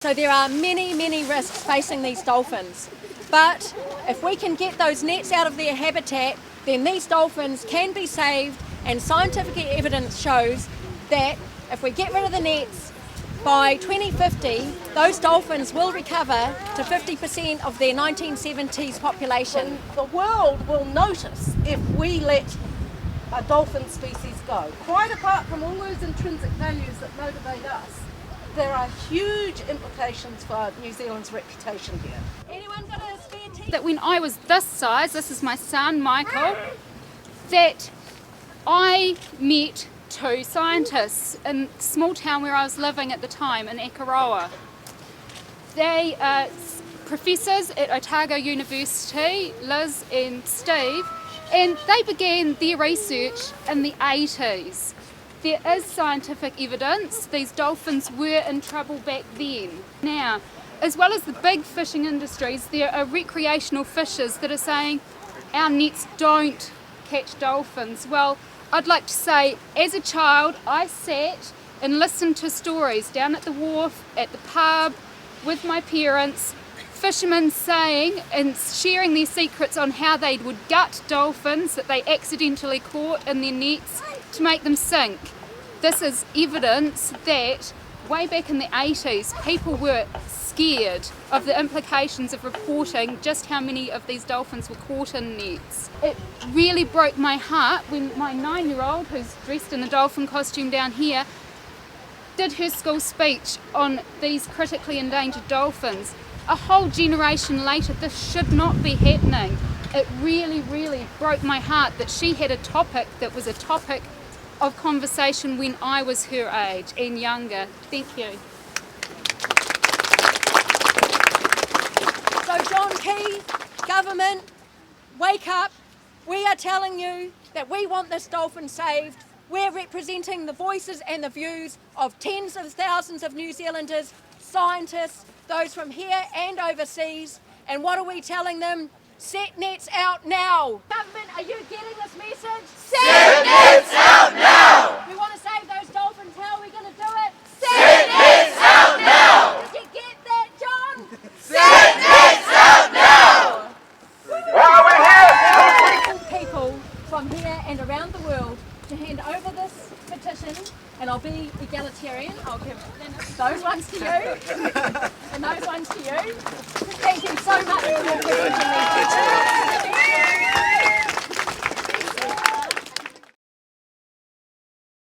So there are many, many risks facing these dolphins, but if we can get those nets out of their habitat, then these dolphins can be saved, and scientific evidence shows that if we get rid of the nets, by 2050 those dolphins will recover to 50% of their 1970s population. The world will notice if we let a dolphin species go. Quite apart from all those intrinsic values that motivate us, there are huge implications for New Zealand's reputation here. Anyone got a spare teeth? That when I was this size, this is my son Michael, that I met two scientists in a small town where I was living at the time in Ekaroa. They are professors at Otago University, Liz and Steve, and they began their research in the 80s. There is scientific evidence these dolphins were in trouble back then. Now, as well as the big fishing industries, there are recreational fishers that are saying our nets don't catch dolphins. Well, I'd like to say, as a child, I sat and listened to stories down at the wharf, at the pub, with my parents, fishermen saying and sharing their secrets on how they would gut dolphins that they accidentally caught in their nets to make them sink. This is evidence that way back in the 80s, people were scared of the implications of reporting just how many of these dolphins were caught in nets. It really broke my heart when my 9-year-old, who's dressed in a dolphin costume down here, did her school speech on these critically endangered dolphins. A whole generation later, this should not be happening. It really, really broke my heart that she had a topic that was a topic of conversation when I was her age and younger. Thank you. So John Key, government, wake up. We are telling you that we want this dolphin saved. We're representing the voices and the views of tens of thousands of New Zealanders, scientists, those from here and overseas. And what are we telling them? Set nets out now. Government, are you getting this message? Set nets out now! We want to save those dolphins. How are we going to do it? Set nets out now! Did you get that, John? Set nets out now! Well, we're here! People from here and around the world to hand over this petition, and I'll be egalitarian. I'll give those ones to you and those ones to you. Thank you so much for representing me.